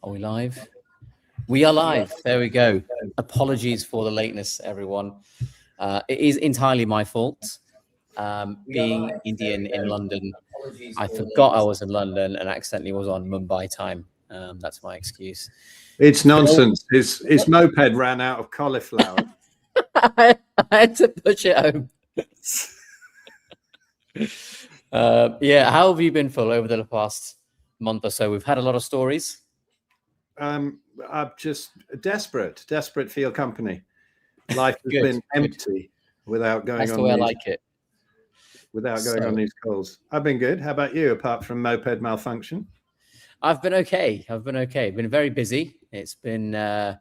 Are we live? We are live. There we go. Apologies for the lateness, everyone. It is entirely my fault. Being Indian in London, I forgot I was in London and accidentally was on Mumbai time. That's my excuse. It's nonsense. His moped ran out of cauliflower. I had to push it home. Yeah, how have you been, Phil, over the past month or so? We've had a lot of stories. I'm just desperate for your company. Life has been empty without going That's on. The way I like it. Without going on these calls. I've been good. How about you, apart from moped malfunction? I've been okay. Been very busy. It's been a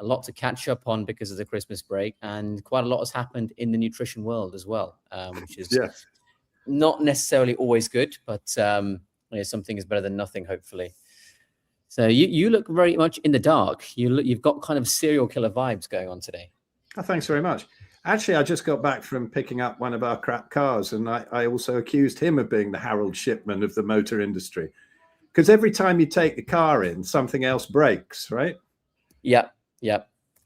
lot to catch up on because of the Christmas break, and quite a lot has happened in the nutrition world as well, which is not necessarily always good, but something is better than nothing, hopefully. So you look very much in the dark. You've got kind of serial killer vibes going on today. Oh, thanks very much. Actually, I just got back from picking up one of our crap cars, and I also accused him of being the Harold Shipman of the motor industry. Because every time you take the car in, something else breaks, right? Yep.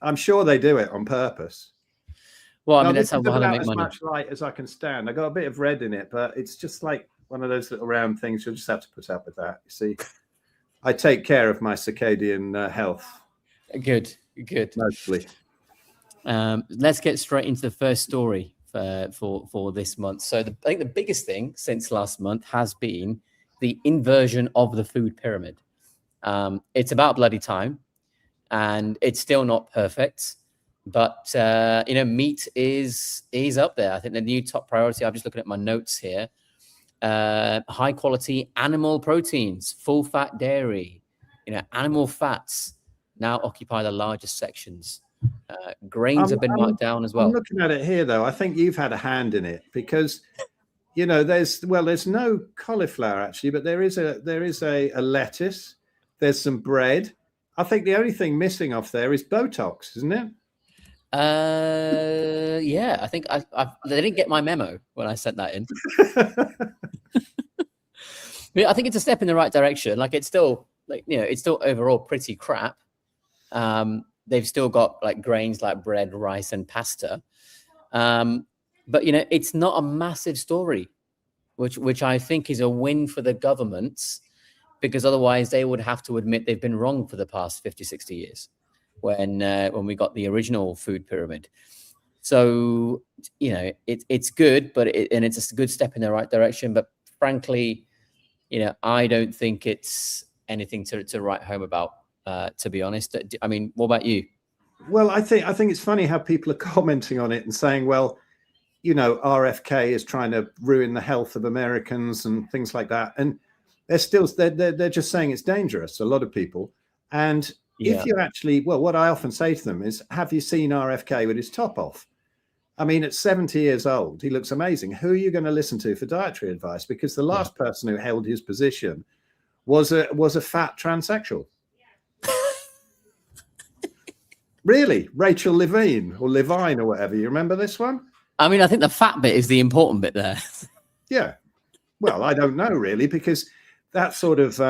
I'm sure they do it on purpose. Well, I mean, that's how they make as money. much light as I can stand. I got a bit of red in it, but it's just like one of those little round things. You'll just have to put up with that. You see, I take care of my circadian health. Good. Mostly. Let's get straight into the first story for this month. So I think the biggest thing since last month has been the inversion of the food pyramid. It's about bloody time, and it's still not perfect. But meat is up there. I think the new top priority. I'm just looking at my notes here. High quality animal proteins, full fat dairy, animal fats now occupy the largest sections. Grains have been marked down as well. I'm looking at it here, though. I think you've had a hand in it because, there's no cauliflower actually, but there is a lettuce. There's some bread. I think the only thing missing off there is Botox, isn't it? Yeah, I think they didn't get my memo when I sent that in. I think it's a step in the right direction. Like it's still overall pretty crap. They've still got like grains like bread, rice, and pasta. But it's not a massive story, which I think is a win for the governments, because otherwise they would have to admit they've been wrong for the past 50, 60 years when we got the original food pyramid. So, it's good, but it's a good step in the right direction. But frankly, I don't think it's anything to write home about, to be honest. I mean, what about you? Well, I think it's funny how people are commenting on it and saying, well, RFK is trying to ruin the health of Americans and things like that. And they're just saying it's dangerous, a lot of people. And if you actually, what I often say to them is, have you seen RFK with his top off? I mean, at 70 years old, he looks amazing. Who are you going to listen to for dietary advice? Because the last person who held his position was a fat transsexual. Really? Rachel Levine or Levine or whatever. You remember this one? I mean, I think the fat bit is the important bit there. Yeah. Well, I don't know really, because that sort of,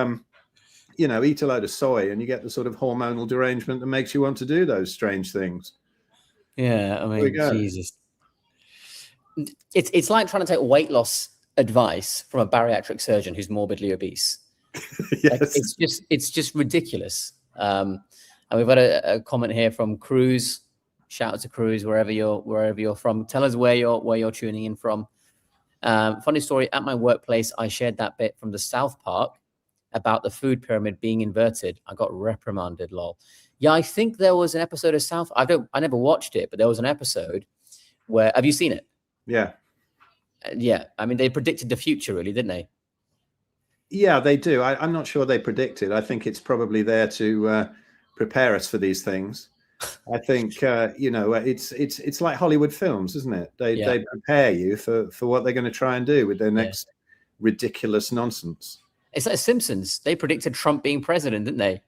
eat a load of soy and you get the sort of hormonal derangement that makes you want to do those strange things. Yeah, I mean, Jesus. It's like trying to take weight loss advice from a bariatric surgeon who's morbidly obese. Yes. Like, it's just ridiculous. And we've got a comment here from Cruz. Shout out to Cruz, wherever you're from. Tell us where you're tuning in from. Funny story, at my workplace, I shared that bit from the South Park about the food pyramid being inverted. I got reprimanded, lol. Yeah, I think there was an episode of South. I never watched it, but there was an episode where, have you seen it? Yeah. Yeah. I mean, they predicted the future, really, didn't they? Yeah, they do. I'm not sure they predicted. I think it's probably there to prepare us for these things. I think it's like Hollywood films, isn't it? They prepare you for what they're going to try and do with their next ridiculous nonsense. It's like Simpsons. They predicted Trump being president, didn't they?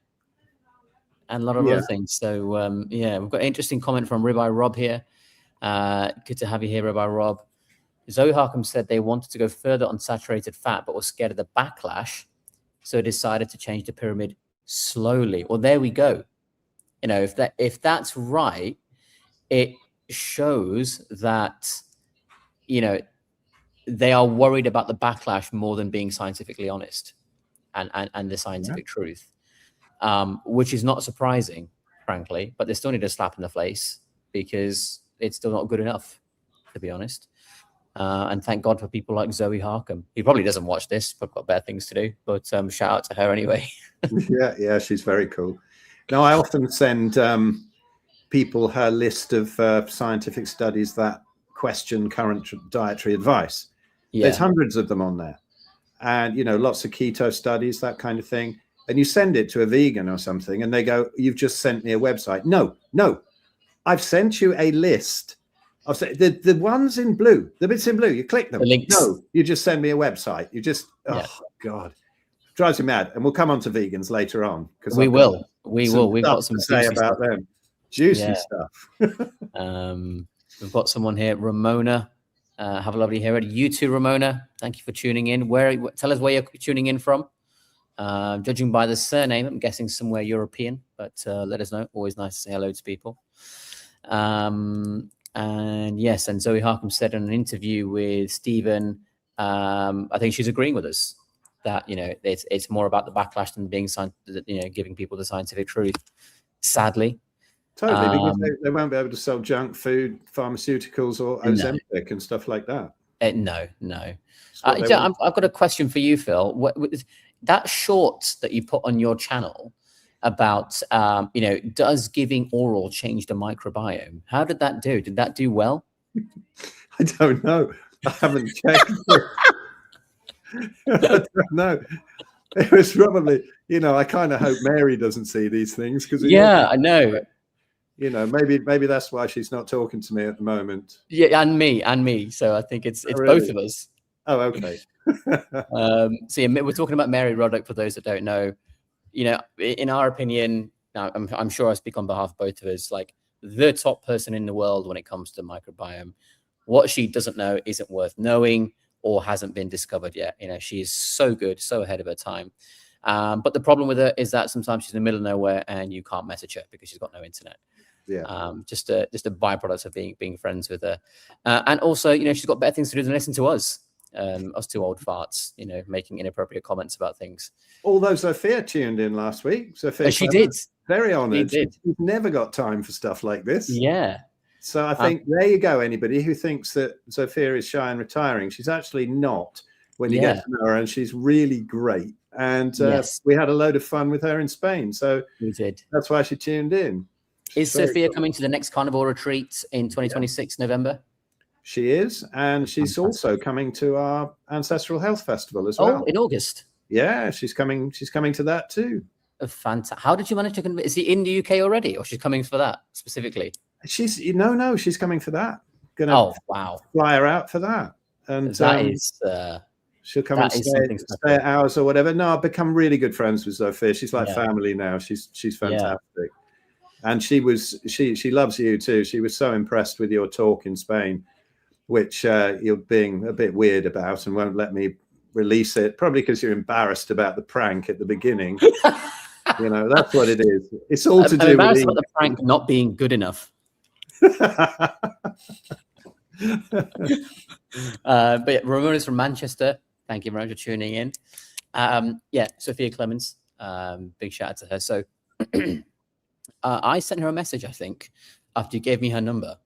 And a lot of other things. So we've got an interesting comment from Ribeye Rob here. Good to have you here, Ribeye Rob. Zoe Harkham said they wanted to go further on saturated fat, but was scared of the backlash, so decided to change the pyramid slowly. Well, there we go. You know, if that's right, it shows that, you know, they are worried about the backlash more than being scientifically honest and the scientific truth, which is not surprising, frankly, but they still need a slap in the face because it's still not good enough, to be honest. And thank God for people like Zoe Harcum. He probably doesn't watch this, but got better things to do, but shout out to her anyway. Yeah, she's very cool. Now, I often send people her list of scientific studies that question current dietary advice. There's hundreds of them on there, and you know, lots of keto studies, that kind of thing. And you send it to a vegan or something, and they go, "You've just sent me a website." No, I've sent you a list. I'll say the ones in blue, the bits in blue. You click them. The links. No, you just send me a website. You just oh God, drives me mad. And we'll come on to vegans later on because we will. We've got some to say about them. Juicy stuff. We've got someone here, Ramona. Have a lovely hearing. You too, Ramona. Thank you for tuning in. Tell us where you're tuning in from. Judging by the surname, I'm guessing somewhere European, but let us know. Always nice to say hello to people. And yes, and Zoe Harcum said in an interview with Stephen, I think she's agreeing with us that, you know, it's more about the backlash than being, you know, giving people the scientific truth. Sadly. Totally, because they won't be able to sell junk food, pharmaceuticals, or Ozempic and stuff like that. No. I've got a question for you, Phil. That short that you put on your channel about, you know, does giving oral change the microbiome? How did that do? Did that do well? I don't know. I haven't checked. I don't know. It was probably, you know, I kind of hope Mary doesn't see these things because I know. You know, maybe that's why she's not talking to me at the moment. Yeah, and me. So I think it's really? Both of us. Oh, okay. So yeah, we're talking about Mary Roddick. For those that don't know, you know, in our opinion, now I'm sure I speak on behalf of both of us, like the top person in the world when it comes to the microbiome. What she doesn't know isn't worth knowing or hasn't been discovered yet. You know, she is so good, so ahead of her time. But the problem with her is that sometimes she's in the middle of nowhere and you can't message her because she's got no internet. Yeah. Just a byproduct of being friends with her. And also, you know, she's got better things to do than listen to us two old farts, you know, making inappropriate comments about things. Although Sophia tuned in last week. Sophia, she did. Very honoured. She's never got time for stuff like this. Yeah. So I think there you go. Anybody who thinks that Sophia is shy and retiring, she's actually not when you get to know her, and she's really great. And we had a load of fun with her in Spain. So we did. That's why she tuned in. Is Sophia coming to the next carnivore retreat in 2026 November? She is, and she's also coming to our Ancestral Health Festival as well. Oh, in August. Yeah, she's coming. She's coming to that too. Fantastic. How did you manage to convince? Is he in the UK already, or she's coming for that specifically? She's no, she's coming for that. Gonna fly her out for that, and that is. She'll come and stay at ours or whatever. No, I've become really good friends with Sophia. She's like family now. She's fantastic. And she loves you too. She was so impressed with your talk in Spain, which you're being a bit weird about and won't let me release it, probably because you're embarrassed about the prank at the beginning. You know, that's what it is. It's all to do with the prank not being good enough. But yeah, Ramona's from Manchester. Thank you very much for tuning in. Sophia Clemens, big shout out to her. So I sent her a message, I think, after you gave me her number,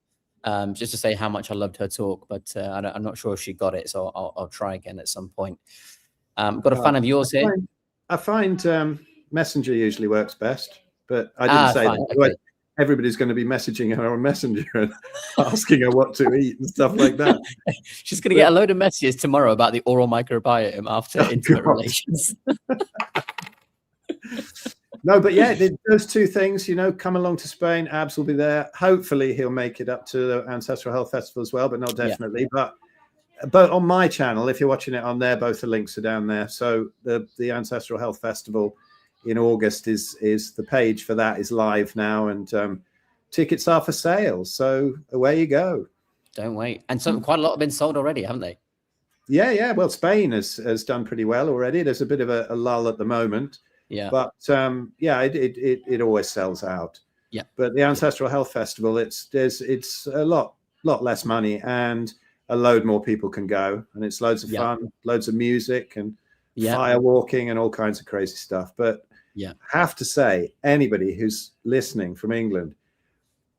just to say how much I loved her talk, but I'm not sure if she got it, so I'll try again at some point. Got a fan of yours here. I find Messenger usually works best, but I didn't say that. Okay. Everybody's going to be messaging her on Messenger and asking her what to eat and stuff like that. She's going to get a load of messages tomorrow about the oral microbiome after intimate relations. No, but yeah, those two things, you know, come along to Spain. Abs will be there. Hopefully he'll make it up to the Ancestral Health Festival as well, but not definitely. Yeah. But on my channel, if you're watching it on there, both the links are down there. So the Ancestral Health Festival in August is the page for that is live now, and tickets are for sale. So away you go. Don't wait. And so quite a lot have been sold already, haven't they? Yeah. Well, Spain has done pretty well already. There's a bit of a lull at the moment. Yeah. But yeah, it always sells out. Yeah. But the Ancestral Health Festival, it's a lot less money, and a load more people can go, and it's loads of fun, loads of music and fire walking and all kinds of crazy stuff. But yeah, I have to say, anybody who's listening from England,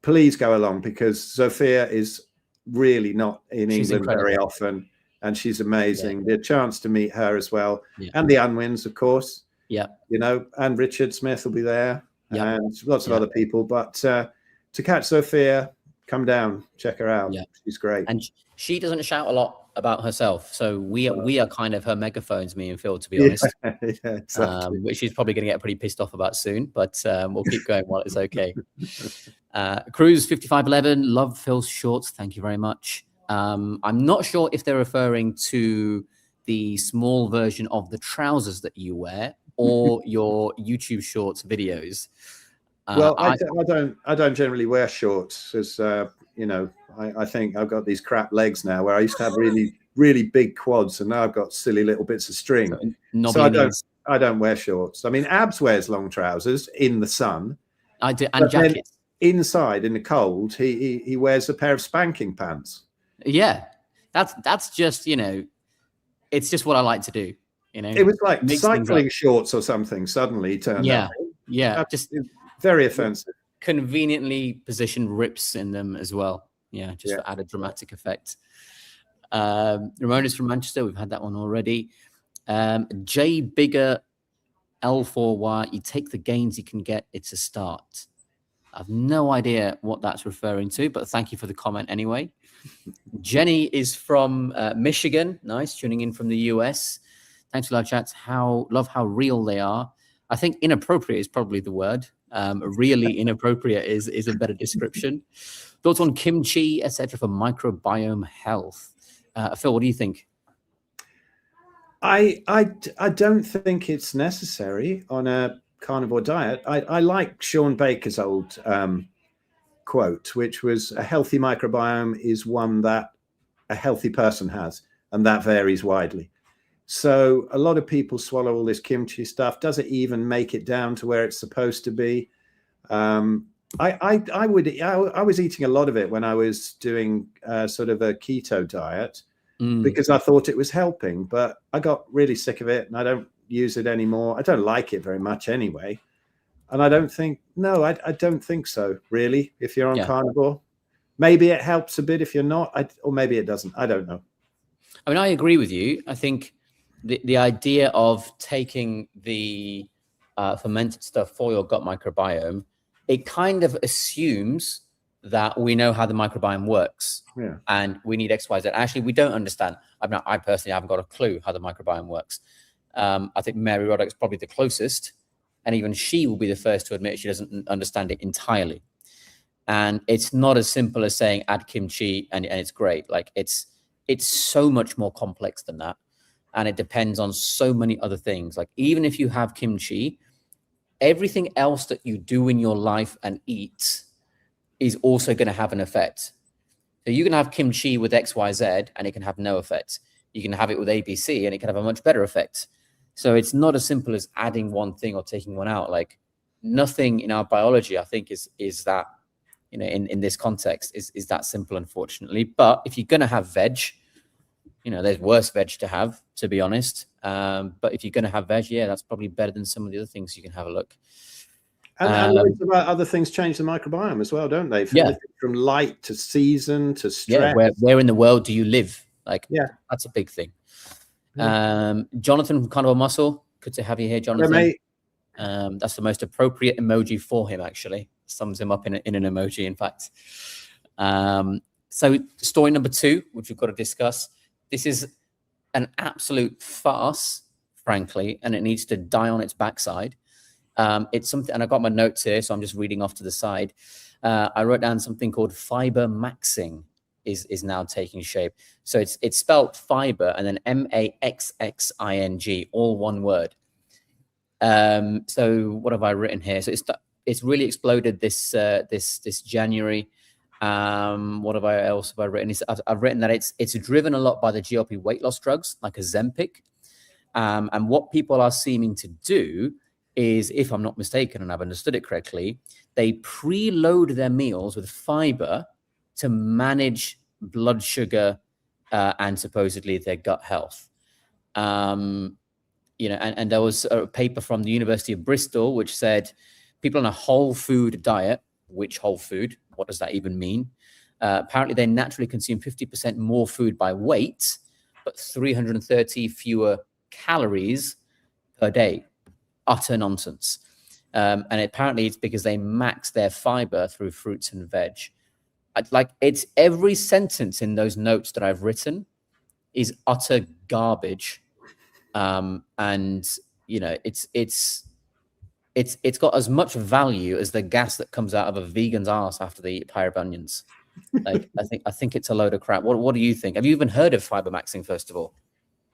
please go along, because Sophia is really not in England very often, and she's amazing. The chance to meet her as well, and the Unwins, of course. Yeah, you know, and Richard Smith will be there, and lots of other people. But to catch Sophia, come down, check her out. She's great. And she doesn't shout a lot about herself, so we are kind of her megaphones, me and Phil, to be honest. Exactly. Which she's probably going to get pretty pissed off about soon, but we'll keep going while it's okay. Cruise 5511, love Phil's shorts, thank you very much. I'm not sure if they're referring to the small version of the trousers that you wear or your YouTube shorts videos. Well, I don't generally wear shorts, because you know, I think I've got these crap legs now, where I used to have really big quads, and now I've got silly little bits of string. So I don't wear shorts. I mean, Abs wears long trousers in the sun. I do, and jackets. Inside in the cold, he wears a pair of spanking pants. Yeah, that's just, you know, it's just what I like to do. You know, it was like cycling shorts or something suddenly turned up. Yeah, just very offensive. Conveniently positioned rips in them as well. Yeah, just for added dramatic effect. Ramona's from Manchester. We've had that one already. J Bigger L4Y. You take the gains you can get. It's a start. I have no idea what that's referring to, but thank you for the comment anyway. Jenny is from Michigan. Nice, tuning in from the US. Thanks for our chats. Love how real they are. I think inappropriate is probably the word. Really inappropriate is a better description. Thoughts on kimchi, etc. for microbiome health. Phil, what do you think? I don't think it's necessary on a carnivore diet. I like Sean Baker's old quote, which was, a healthy microbiome is one that a healthy person has, and that varies widely. So a lot of people swallow all this kimchi stuff. Does it even make it down to where it's supposed to be? I was eating a lot of it when I was doing sort of a keto diet, because I thought it was helping, but I got really sick of it, and I don't use it anymore. I don't like it very much anyway. And I don't think, I don't think so, really, if you're on carnivore. Maybe it helps a bit if you're not, or maybe it doesn't. I don't know. I mean, I agree with you. I think the idea of taking the fermented stuff for your gut microbiome, it kind of assumes that we know how the microbiome works, and we need X, Y, Z. Actually, we don't understand. I personally haven't got a clue how the microbiome works. I think Mary Roddick's probably the closest, and even she will be the first to admit she doesn't understand it entirely. And it's not as simple as saying add kimchi and it's great. Like it's so much more complex than that, and it depends on so many other things. Like even if you have kimchi, everything else that you do in your life and eat is also going to have an effect. So you can have kimchi with X, Y, Z, and it can have no effect. You can have it with ABC, and it can have a much better effect. So it's not as simple as adding one thing or taking one out. Like nothing in our biology, I think, is that, you know, in this context is that simple, unfortunately. But if you're going to have veg, you know, there's worse veg to have, to be honest. But if you're going to have veg, that's probably better than some of the other things you can have a look. And loads of other things change the microbiome as well, don't they? From light to season to stress. Yeah, where in the world do you live? Like, that's a big thing. Jonathan from Carnival Muscle, good to have you here, Jonathan. Yeah, mate. That's the most appropriate emoji for him, actually. Sums him up in an emoji, in fact. So story number 2, which we've got to discuss. This is an absolute farce, frankly, and it needs to die on its backside. It's something, and I've got my notes here, so I'm just reading off to the side. I wrote down something called fibermaxxing is now taking shape. So it's spelled fiber and then MAXXING, all one word. So what have I written here? So it's really exploded this January. What else have I written? I've written that it's driven a lot by the GLP weight loss drugs like Ozempic. And what people are seeming to do is, if I'm not mistaken and I've understood it correctly, they preload their meals with fiber to manage blood sugar and supposedly their gut health. You know, and there was a paper from the University of Bristol which said people on a whole food diet, which whole food, what does that even mean? Apparently they naturally consume 50% more food by weight, but 330 fewer calories per day. Utter nonsense. And apparently it's because they max their fiber through fruits and veg. Like, it's every sentence in those notes that I've written is utter garbage. And you know, it's got as much value as the gas that comes out of a vegan's ass after they eat pair of onions. Like, I think it's a load of crap. What do you think? Have you even heard of fibermaxxing, first of all?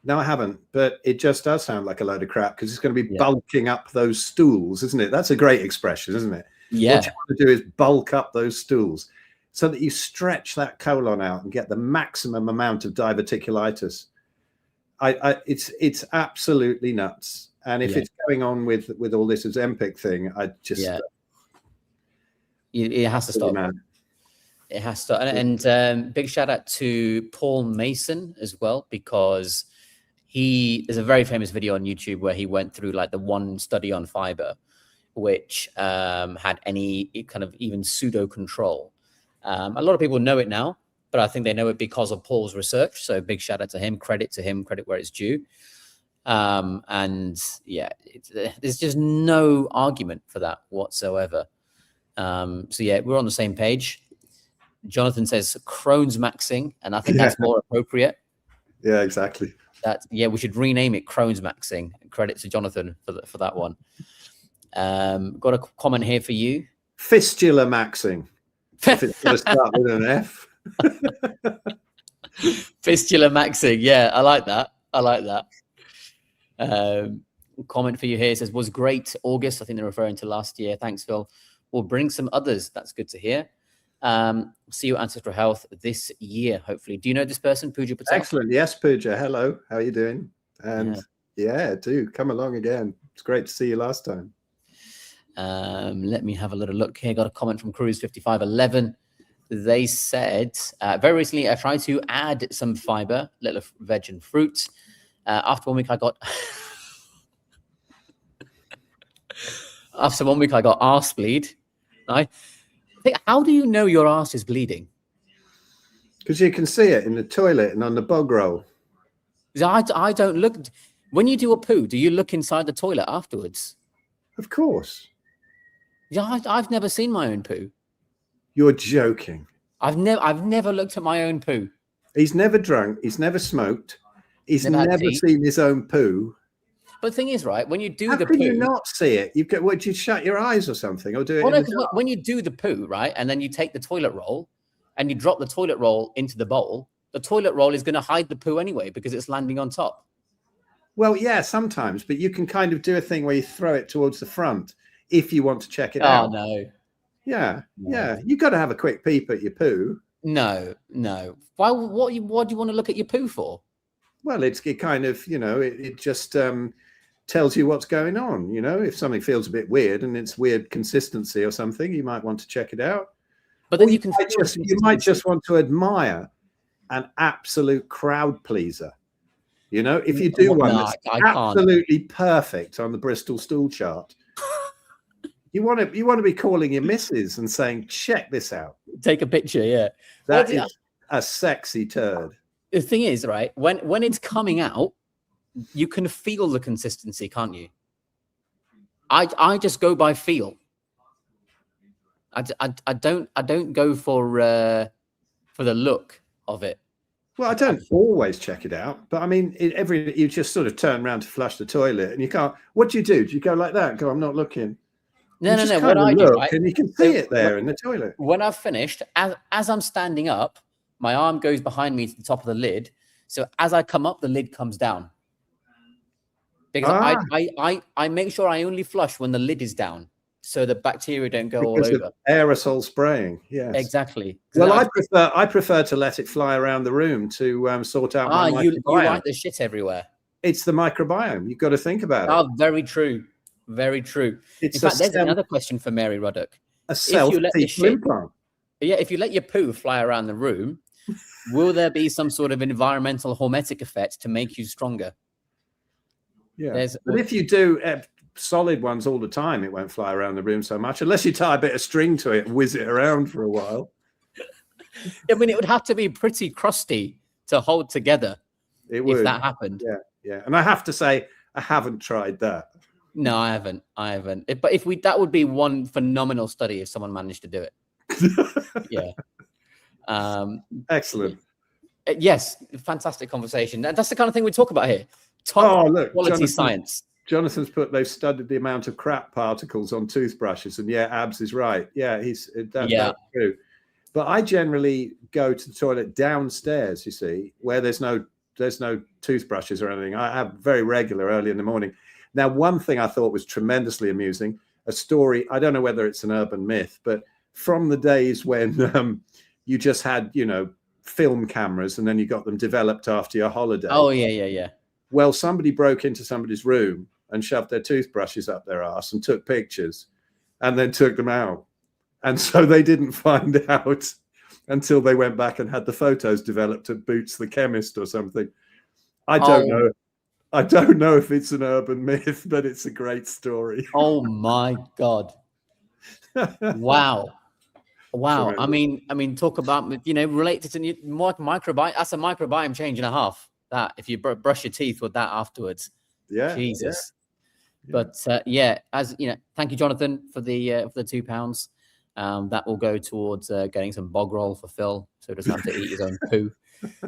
No, I haven't, but it just does sound like a load of crap, because it's going to be bulking up those stools, isn't it? That's a great expression, isn't it? Yeah. What you want to do is bulk up those stools so that you stretch that colon out and get the maximum amount of diverticulitis. It's absolutely nuts. And if it's going on with all this Ozempic thing, I just it has to stop. Man. It has to. And big shout out to Paul Mason as well, because there's a very famous video on YouTube where he went through like the one study on fiber, which had any kind of even pseudo control. A lot of people know it now, but I think they know it because of Paul's research. So big shout out to him, credit where it's due. And yeah, there's just no argument for that whatsoever. So yeah, we're on the same page. Jonathan says Crohn's maxing, and I think that's more appropriate. Yeah, exactly. We should rename it Crohn's maxing. Credit to Jonathan for that one. Got a comment here for you. Fistula maxing. If it's going to start with an F. Fistula maxing. Yeah, I like that. Comment for you here says, was great August. I think they're referring to last year. Thanks, Phil. We'll bring some others. That's good to hear. See you at Ancestral Health this year, hopefully. Do you know this person, Pooja Patel? Excellent. Yes, Pooja. Hello. How are you doing? And yeah, do come along again. It's great to see you last time. Let me have a little look here. Got a comment from Cruise 5511. They said, very recently I tried to add some fiber, little veg and fruit. After 1 week I got arse bleed. Right? How do you know your arse is bleeding? Because you can see it in the toilet and on the bog roll. I don't look. When you do a poo, do you look inside the toilet afterwards? Of course. Yeah, I've never seen my own poo. You're joking. I've never looked at my own poo. He's never drunk. He's never smoked. He's never seen his own poo. But the thing is, right, when you do How the can poo, you not see it? Would you shut your eyes or something, or do it? When you do the poo, right, and then you take the toilet roll and you drop the toilet roll into the bowl, the toilet roll is going to hide the poo anyway because it's landing on top. Well, yeah, sometimes, but you can kind of do a thing where you throw it towards the front if you want to check it out. Oh no. Yeah. You got to have a quick peep at your poo. No. Why? What do you want to look at your poo for? Well, it kind of, it just tells you what's going on. If something feels a bit weird and it's weird consistency or something, you might want to check it out. But then you might just want to admire an absolute crowd pleaser. If you do one that's absolutely perfect on the Bristol stool chart, you want to be calling your missus and saying, check this out. Take a picture, yeah. That is a sexy turd. The thing is, right, when it's coming out, you can feel the consistency, can't you? I just go by feel. I don't go for the look of it. Well, I don't always check it out, but I mean, you just sort of turn around to flush the toilet, and you can't. What do you do? Do you go like that? And go, I'm not looking. No. What I do, right? And you can see it there in the toilet. When I've finished, as I'm standing up, my arm goes behind me to the top of the lid. So as I come up, the lid comes down. Because I make sure I only flush when the lid is down, so the bacteria don't go all over. Aerosol spraying, yes, exactly. Well, I prefer to let it fly around the room to sort out my microbiome. You like the shit everywhere. It's the microbiome. You've got to think about it. Oh, very true. Very true. It's In fact, there's another question for Mary Ruddock. a self-fecal implant. Yeah, if you let your poo fly around the room, will there be some sort of environmental hormetic effect to make you stronger? Yeah, but if you do solid ones all the time, it won't fly around the room so much, unless you tie a bit of string to it and whiz it around for a while. I mean, it would have to be pretty crusty to hold together. It would. If that happened. Yeah. And I have to say, I haven't tried that. No, I haven't. But if that would be one phenomenal study if someone managed to do it. Yeah. Excellent. Yes, fantastic conversation. And that's the kind of thing we talk about here. Quality science. Jonathan's put they've studied the amount of crap particles on toothbrushes, and Abs is right. Yeah, that's true. But I generally go to the toilet downstairs, you see, where there's no toothbrushes or anything. I have very regular early in the morning. Now, one thing I thought was tremendously amusing, a story, I don't know whether it's an urban myth, but from the days when you just had, film cameras and then you got them developed after your holiday. Oh, yeah. Well, somebody broke into somebody's room and shoved their toothbrushes up their arse and took pictures and then took them out. And so they didn't find out until they went back and had the photos developed at Boots the Chemist or something. I don't know. I don't know if it's an urban myth, but it's a great story. Oh my God. Wow. Tremendous. I mean, talk about, related to microbiome. That's a microbiome change and a half. That if you brush your teeth with that afterwards. Yeah. Jesus. Yeah. But as thank you, Jonathan, for the £2. That will go towards getting some bog roll for Phil, so he doesn't have to eat his own poo.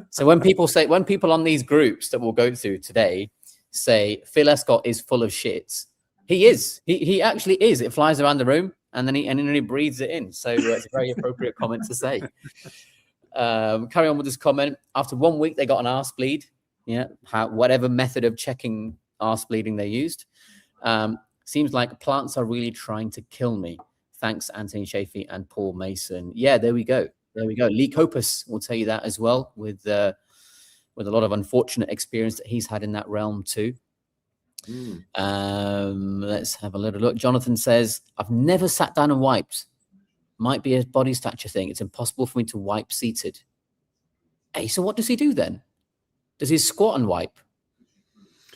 So when people on these groups that we'll go through today say Phil Escott is full of shit, he is. He actually is. It flies around the room and then he breathes it in. So it's a very appropriate comment to say. Carry on with this comment. After 1 week, they got an arse bleed. Yeah, whatever method of checking arse bleeding they used. Seems like plants are really trying to kill me. Thanks, Anthony Chafee and Paul Mason. Yeah, there we go. Lee Copus will tell you that as well, with a lot of unfortunate experience that he's had in that realm too. Let's have a little look. Jonathan says, I've never sat down and wiped. Might be a body stature thing. It's impossible for me to wipe seated. Hey, so what does he do then? Does he squat and wipe?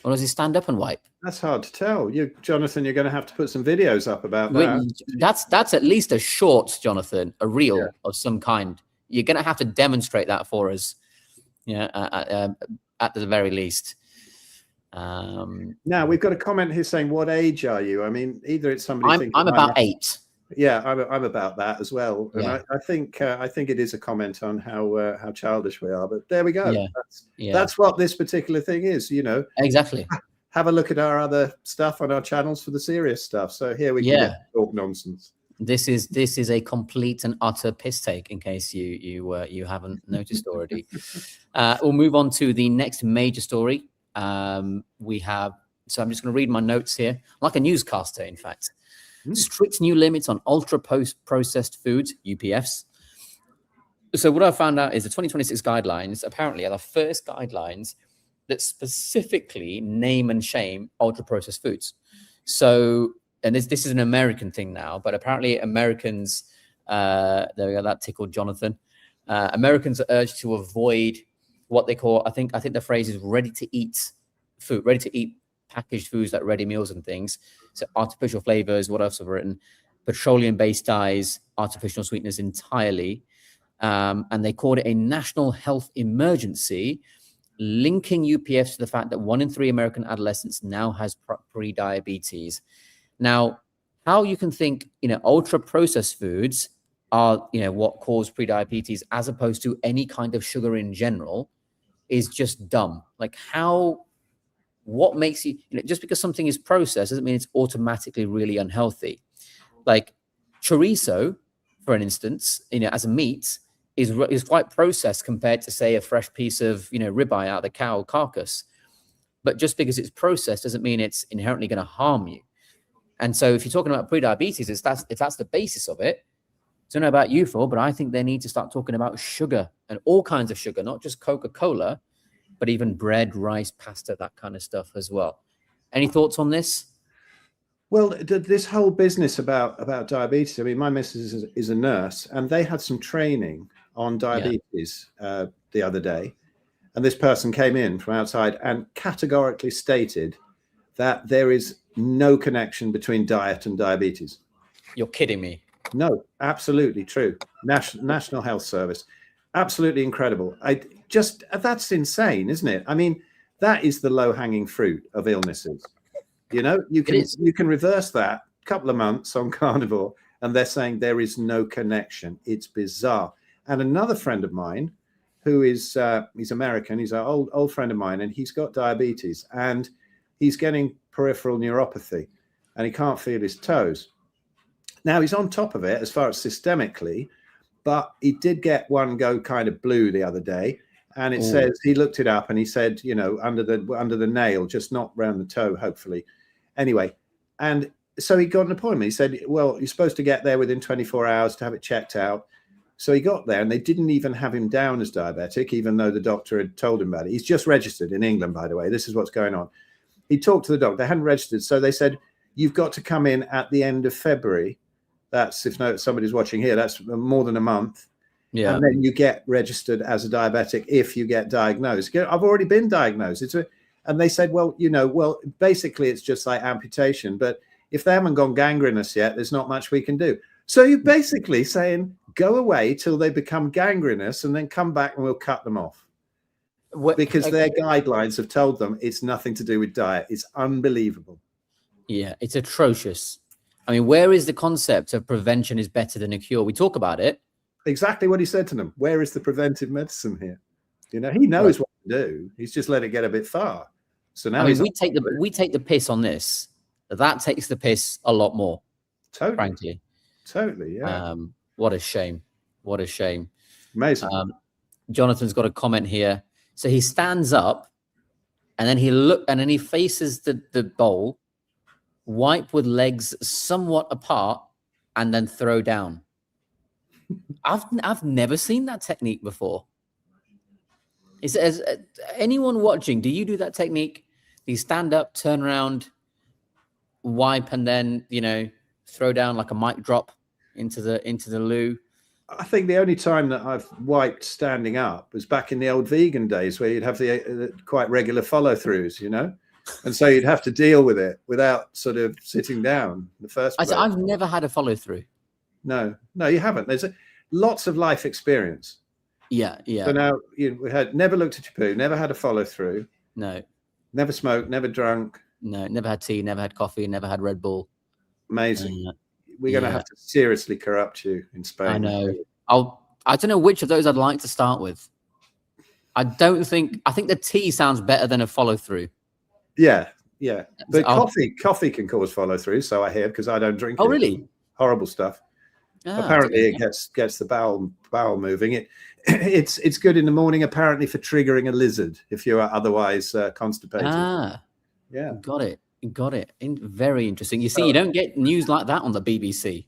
Or does he stand up and wipe? That's hard to tell. Jonathan, you're going to have to put some videos up about that. That's at least a short, Jonathan, a reel of some kind. You're going to have to demonstrate that for us. At the very least. Now we've got a comment here saying, "What age are you?" I mean, either it's somebody. I'm about 8. Yeah, I'm about that as well, and I think it is a comment on how childish we are. But there we go. That's what this particular thing is. Exactly. Have a look at our other stuff on our channels for the serious stuff. So here we can talk nonsense. This is a complete and utter piss take, in case you haven't noticed already. We'll move on to the next major story. So I'm just going to read my notes here, like a newscaster, in fact. Strict new limits on ultra-processed foods, UPFs. So what I found out is the 2026 guidelines apparently are the first guidelines that specifically name and shame ultra-processed foods. So, and this is an American thing now, but apparently Americans, there we go, that tickled Jonathan. Americans are urged to avoid what they call, I think the phrase is ready-to-eat food, ready-to-eat packaged foods like ready meals and things. So artificial flavors, what else have I written? Petroleum-based dyes, artificial sweeteners entirely. And they called it a national health emergency, linking UPFs to the fact that 1 in 3 American adolescents now has pre-diabetes. Now, how you can think, ultra-processed foods are, what cause pre-diabetes as opposed to any kind of sugar in general is just dumb. Like what makes you, just because something is processed doesn't mean it's automatically really unhealthy. Like chorizo, for instance, as a meat is quite processed compared to, say, a fresh piece of, ribeye out of the cow carcass. But just because it's processed doesn't mean it's inherently going to harm you. And so if you're talking about pre-diabetes, if that's the basis of it, I don't know about you, Phil, but I think they need to start talking about sugar and all kinds of sugar, not just Coca-Cola, but even bread, rice, pasta, that kind of stuff as well. Any thoughts on this? Well, this whole business about diabetes. I mean, my missus is a nurse, and they had some training on diabetes the other day, and this person came in from outside and categorically stated that there is no connection between diet and diabetes. You're kidding me. No, absolutely true. National Health Service, absolutely incredible. That's insane, isn't it? I mean, that is the low-hanging fruit of illnesses. You know, you can reverse that a couple of months on carnivore, and they're saying there is no connection. It's bizarre. And another friend of mine, who is he's American, he's an old friend of mine, and he's got diabetes, and he's getting peripheral neuropathy, and he can't feel his toes. Now he's on top of it as far as systemically, but he did get one go kind of blue the other day. And it says, he looked it up and he said, you know, under the nail, just not round the toe, hopefully. Anyway, and so he got an appointment. He said, well, you're supposed to get there within 24 hours to have it checked out. So he got there, and they didn't even have him down as diabetic, even though the doctor had told him about it. He's just registered in England, by the way. This is what's going on. He talked to the doctor. They hadn't registered. So they said, you've got to come in at the end of February. That's, if somebody's watching here, that's more than a month. Yeah. And then you get registered as a diabetic if you get diagnosed. I've already been diagnosed. And they said, well, you know, basically it's just like amputation. But if they haven't gone gangrenous yet, there's not much we can do. So you're basically saying, go away till they become gangrenous and then come back and we'll cut them off. Because their guidelines have told them it's nothing to do with diet. It's unbelievable. Yeah, it's atrocious. I mean, where is the concept of prevention is better than a cure? We talk about it. Exactly what he said to them. Where is the preventive medicine here? You know, he knows what to do. He's just let it get a bit far. So now we take the piss on this. That takes the piss a lot more. Totally. Frankly. Totally, yeah. What a shame. What a shame. Amazing. Jonathan's got a comment here. So he stands up and then he faces the bowl, wipe with legs somewhat apart, and then throw down. I've never seen that technique before. As anyone watching, do you do that technique? Do you stand up, turn around, wipe, and then, you know, throw down like a mic drop into the loo? I think the only time that I've wiped standing up was back in the old vegan days, where you'd have the quite regular follow-throughs, you know, and so you'd have to deal with it without sort of sitting down in the first place. I've never had a follow-through. No, you haven't. There's lots of life experience. Yeah. So now we had never looked at your poo, never had a follow-through. No. Never smoked, never drunk. No, never had tea, never had coffee, never had Red Bull. Amazing. We're going to have to seriously corrupt you in Spain. I know. I don't know which of those I'd like to start with. I think the tea sounds better than a follow-through. Yeah. But coffee can cause follow-through, so I hear, because I don't drink it. Oh, really? Horrible stuff. Apparently it gets the bowel moving. It's good in the morning, apparently, for triggering a lizard if you are otherwise constipated. Yeah. Got it. Very interesting. You see, you don't get news like that on the BBC.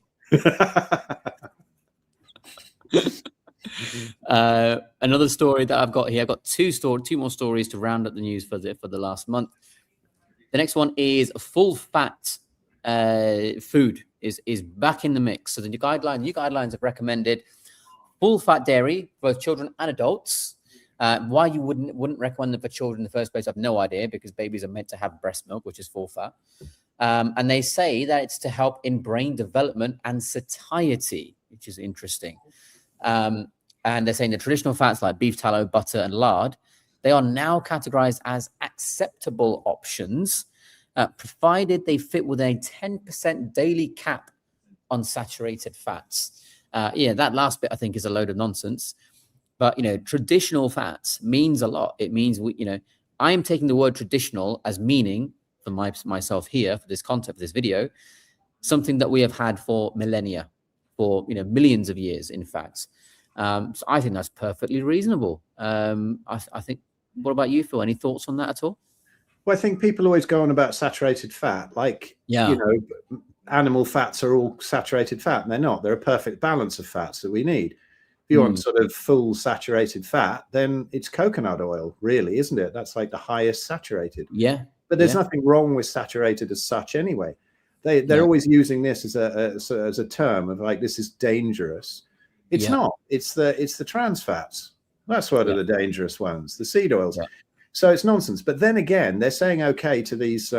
Another story that I've got here. I've got two more stories to round up the news for the last month. The next one is full fat food is back in the mix. So the new guidelines have recommended full fat dairy for both children and adults. Why you wouldn't recommend them for children in the first place, I've no idea, because babies are meant to have breast milk, which is full fat. And they say that it's to help in brain development and satiety, which is interesting. And they're saying the traditional fats like beef tallow, butter, and lard, they are now categorized as acceptable options, provided they fit with a 10% daily cap on saturated fats. That last bit I think is a load of nonsense. But, you know, traditional fats means a lot. It means, I am taking the word traditional as meaning for myself here for this content, for this video, something that we have had for millennia, for, millions of years, in fact. So I think that's perfectly reasonable. I think, what about you, Phil? Any thoughts on that at all? Well, I think people always go on about saturated fat, like, animal fats are all saturated fat, and they're not. They're a perfect balance of fats that we need. If you want sort of full saturated fat, then it's coconut oil, really, isn't it? That's like the highest saturated. Yeah. But there's nothing wrong with saturated as such anyway. They're always using this as a term of like, this is dangerous. It's not. It's the trans fats. That's what are the dangerous ones, the seed oils. Yeah. So it's nonsense. But then again, they're saying okay to these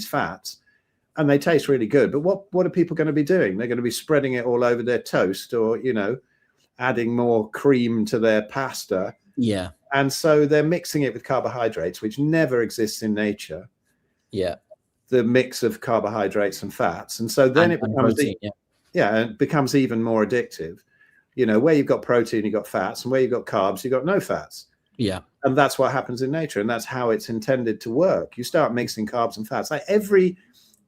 fats, and they taste really good. But what are people going to be doing? They're going to be spreading it all over their toast, or adding more cream to their pasta. Yeah. And so they're mixing it with carbohydrates, which never exists in nature. Yeah. The mix of carbohydrates and fats. And so then it becomes it becomes even more addictive. Where you've got protein, you've got fats, and where you've got carbs, you've got no fats. Yeah. And that's what happens in nature, and that's how it's intended to work. You start mixing carbs and fats. Like every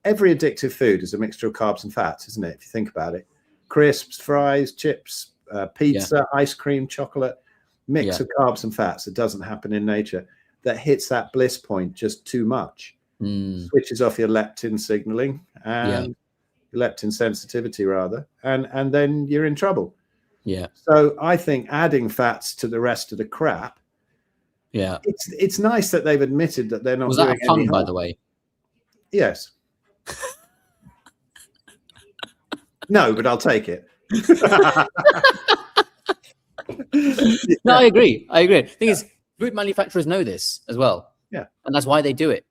addictive food is a mixture of carbs and fats, isn't it? If you think about it, crisps, fries, chips, pizza, ice cream, chocolate, mix of carbs and fats. It doesn't happen in nature. That hits that bliss point just too much. Switches off your leptin signaling and leptin sensitivity rather, and then you're in trouble. Yeah. So I think adding fats to the rest of the crap. Yeah. It's nice that they've admitted that they're not. Was that a pun, by the way? Yes. No, but I'll take it. No, I agree. The thing is, food manufacturers know this as well. Yeah. And that's why they do it.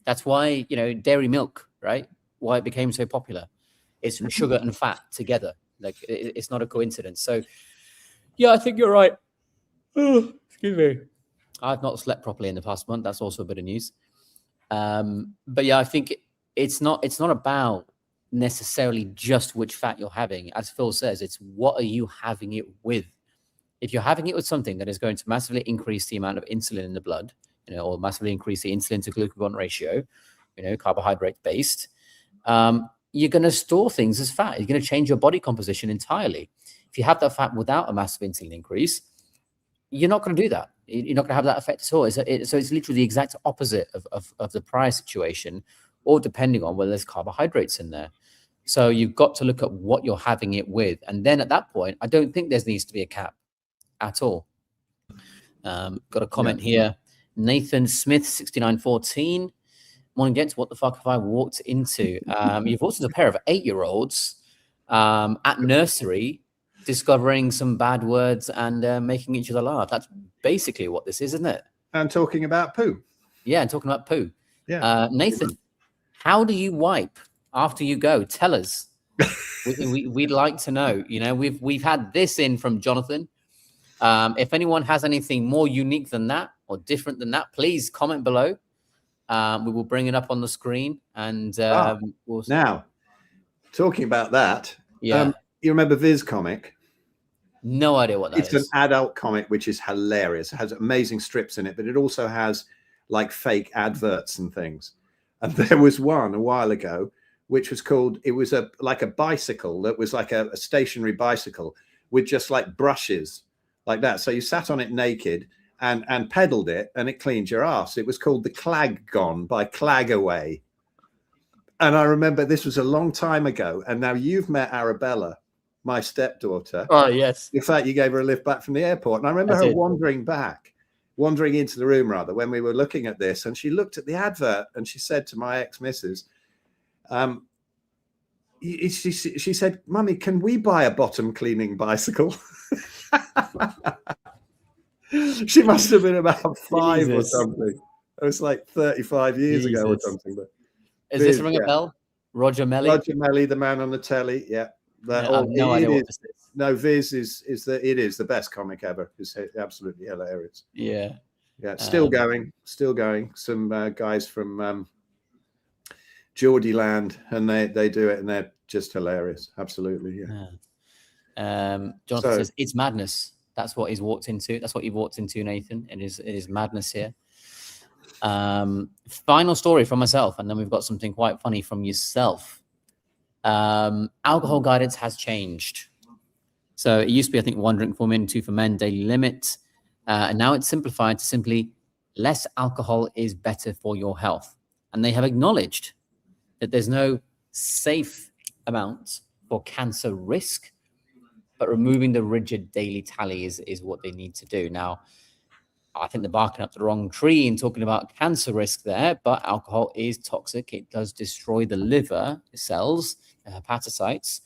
That's why, dairy milk, right? Why it became so popular. It's sugar and fat together. Like, it's not a coincidence. So, yeah, I think you're right. Oh, excuse me. I've not slept properly in the past month. That's also a bit of news. But yeah, I think it's not about necessarily just which fat you're having. As Phil says, it's what are you having it with? If you're having it with something that is going to massively increase the amount of insulin in the blood, or massively increase the insulin to glucagon ratio, carbohydrate based, you're going to store things as fat. You're going to change your body composition entirely. If you have that fat without a massive insulin increase, you're not going to do that. You're not going to have that effect at all. So it's literally the exact opposite of the prior situation, or depending on whether there's carbohydrates in there. So you've got to look at what you're having it with. And then at that point, I don't think there needs to be a cap at all. Got a comment here. Nathan Smith, 6914. Morning, gents. What the fuck have I walked into? You've walked into a pair of 8-year-olds at nursery, discovering some bad words and making each other laugh. That's basically what this is, isn't it? And talking about poo. Yeah, and talking about poo. Yeah. Nathan, how do you wipe after you go? Tell us. We'd like to know. We've had this in from Jonathan. If anyone has anything more unique than that or different than that, please comment below. We will bring it up on the screen. And we'll... Now, talking about that, you remember Viz comic? No idea what that is. It's an adult comic, which is hilarious. It has amazing strips in it, but it also has like fake adverts and things. And there was one a while ago, which was called, it was like a bicycle that was like a stationary bicycle with just like brushes like that. So you sat on it naked and pedaled it, and it cleaned your ass. It was called the Clag Gone by Clagaway. And I remember this was a long time ago. And now you've met Arabella, my stepdaughter. Oh, yes. In fact, you gave her a lift back from the airport. And I remember her wandering into the room rather, when we were looking at this. And she looked at the advert and she said to my ex-missus, she said, "Mummy, can we buy a bottom cleaning bicycle?" She must have been about 5 or something. It was like 35 years ago or something. But is this ring a bell? Roger Melly? Roger Melly, the man on the telly. Yeah. I have no idea what this is. No, Viz is the best comic ever. It's absolutely hilarious. Yeah. Yeah. Still going. Some guys from Geordie Land, and they do it, and they're just hilarious. Absolutely. Yeah. Jonathan says it's madness. That's what he's walked into. That's what you've walked into, Nathan. It is madness here. Final story from myself, and then we've got something quite funny from yourself. Alcohol guidance has changed. So it used to be, I think, 1 drink for women, 2 for men, daily limit. And now it's simplified to simply less alcohol is better for your health. And they have acknowledged that there's no safe amount for cancer risk, but removing the rigid daily tally is what they need to do. Now, I think they're barking up the wrong tree in talking about cancer risk there, but alcohol is toxic. It does destroy the liver cells, hepatocytes.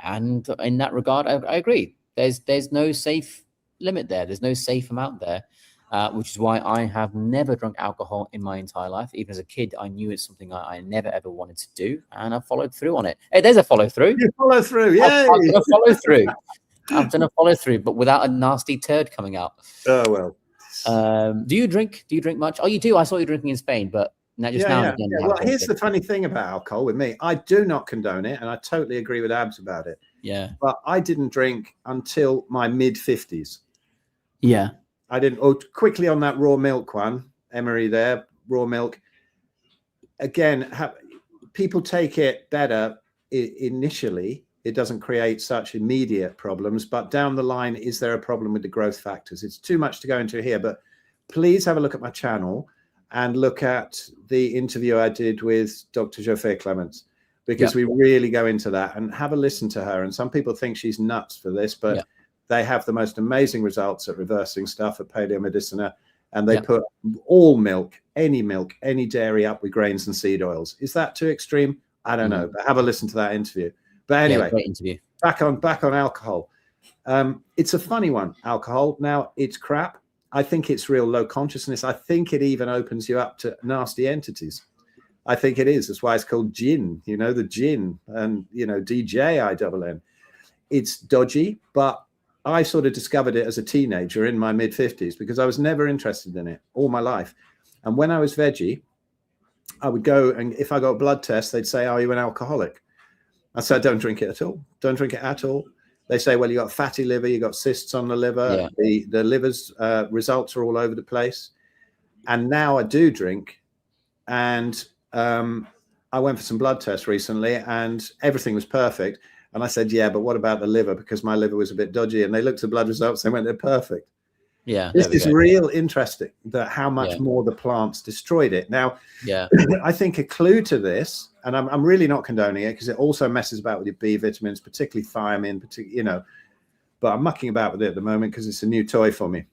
And in that regard, I agree. There's no safe limit there. There's no safe amount there, which is why I have never drunk alcohol in my entire life. Even as a kid, I knew it's something I never, ever wanted to do. And I followed through on it. Hey, there's a follow through. You follow through. Yay. I've done a follow through. I've done a follow through, but without a nasty turd coming out. Oh, well. Do you drink? Do you drink much? Oh, you do. I saw you drinking in Spain, but now just now and again. Well, here's the funny thing about alcohol with me. I do not condone it, and I totally agree with Abs about it. Yeah. But I didn't drink until my mid-50s. Yeah. I didn't. Oh, quickly on that raw milk one, Emery there, raw milk. Again, people take it better initially. It doesn't create such immediate problems, but down the line, is there a problem with the growth factors? It's too much to go into here, but please have a look at my channel and look at the interview I did with Dr. Jofé Clements, because we really go into that, and have a listen to her. And some people think she's nuts for this, but they have the most amazing results at reversing stuff at Paleomedicina, and they put all milk, any dairy up with grains and seed oils. Is that too extreme? I don't know, but have a listen to that interview. But anyway, great interview. back on alcohol. It's a funny one, alcohol. Now, it's crap. I think it's real low consciousness. I think it even opens you up to nasty entities. I think it is. That's why it's called gin, you know, the gin, and, you know, DJINN. It's dodgy, but I sort of discovered it as a teenager in my mid-50s because I was never interested in it all my life. And when I was veggie, I would go, and if I got a blood test, they'd say, "Are you an alcoholic?" I said, "Don't drink it at all. Don't drink it at all." They say, "Well, you got fatty liver, you got cysts on the liver. The liver's results are all over the place." And now I do drink, and I went for some blood tests recently, and everything was perfect. And I said, "Yeah, but what about the liver? Because my liver was a bit dodgy." And they looked at the blood results, they went, "They're perfect." Yeah, this is real interesting, that how much more the plants destroyed it. Now, I think a clue to this, and I'm really not condoning it, because it also messes about with your B vitamins, particularly thiamine, you know, but I'm mucking about with it at the moment because it's a new toy for me.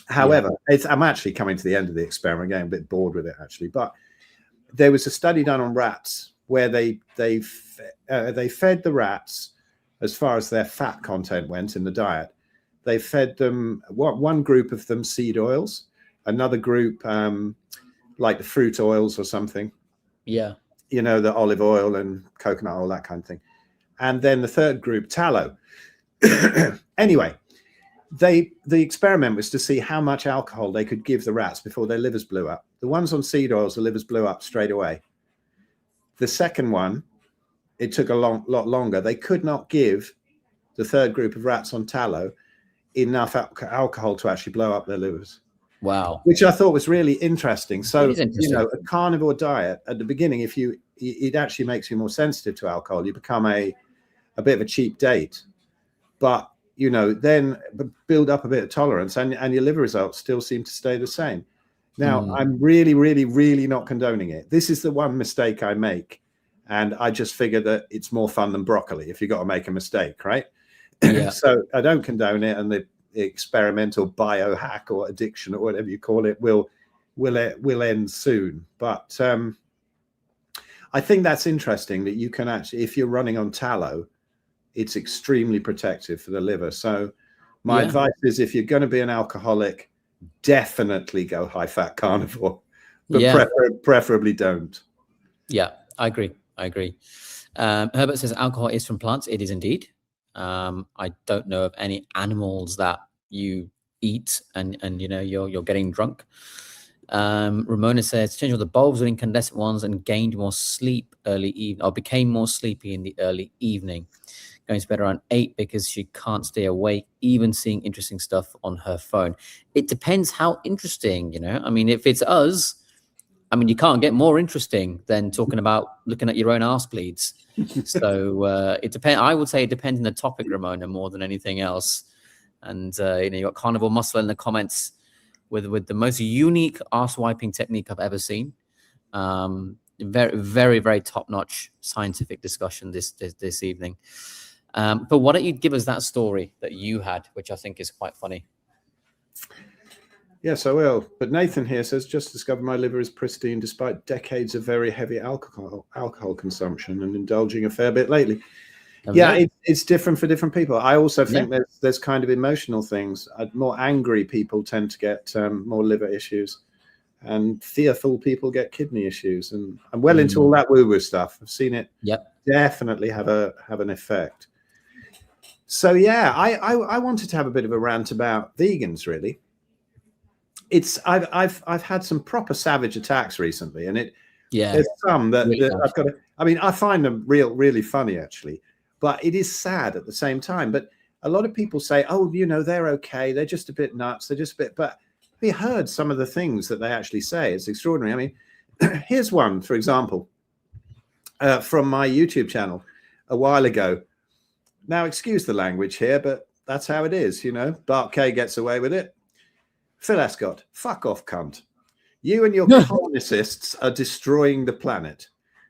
However, I'm actually coming to the end of the experiment, getting a bit bored with it actually. But there was a study done on rats where they fed the rats, as far as their fat content went in the diet. They fed them, one group of them, seed oils, another group like the fruit oils or something. Yeah. You know, the olive oil and coconut oil, that kind of thing. And then the third group, tallow. Anyway, the experiment was to see how much alcohol they could give the rats before their livers blew up. The ones on seed oils, the livers blew up straight away. The second one, it took a lot longer. They could not give the third group of rats on tallow enough alcohol to actually blow up their livers. Wow. Which I thought was really interesting. So, you know, a carnivore diet at the beginning, it actually makes you more sensitive to alcohol. You become a bit of a cheap date, but, you know, then build up a bit of tolerance, and your liver results still seem to stay the same. Now, I'm really, really, really not condoning it. This is the one mistake I make. And I just figure that it's more fun than broccoli if you've got to make a mistake, right? Yeah. So I don't condone it, and the experimental biohack or addiction or whatever you call it will end soon. But I think that's interesting that you can actually, if you're running on tallow, it's extremely protective for the liver. So my advice is, if you're going to be an alcoholic, definitely go high-fat carnivore, but preferably don't. Yeah, I agree. Herbert says alcohol is from plants. It is indeed. I don't know of any animals that you eat and you know you're getting drunk. Ramona says change all the bulbs with incandescent ones and gained more sleep early evening, or became more sleepy in the early evening. Going to bed around 8 because she can't stay awake, even seeing interesting stuff on her phone. It depends how interesting, you know. I mean, if it's us, I mean, you can't get more interesting than talking about looking at your own arse bleeds. So it depends. I would say it depends on the topic, Ramona, more than anything else. And you know, you got Carnivore Muscle in the comments with the most unique arse wiping technique I've ever seen. Very, very, very top-notch scientific discussion this evening. But why don't you give us that story that you had, which I think is quite funny. Yes, I will. But Nathan here says, just discovered my liver is pristine despite decades of very heavy alcohol consumption and indulging a fair bit lately. Yeah, it's different for different people. I also think there's kind of emotional things. More angry people tend to get more liver issues, and fearful people get kidney issues. And I'm well into all that woo-woo stuff. I've seen it definitely have an effect. So yeah, I wanted to have a bit of a rant about vegans, really. I've had some proper savage attacks recently, and there's some that I've got to, I mean, I find them really funny actually, but it is sad at the same time. But a lot of people say, oh, you know, they're okay, they're just a bit nuts, they're just a bit, but we heard some of the things that they actually say. It's extraordinary. I mean, here's one, for example, from my YouTube channel a while ago. Now, excuse the language here, but that's how it is, you know. Bart K gets away with it. Phil Escott, fuck off, cunt. You and your colonicists are destroying the planet.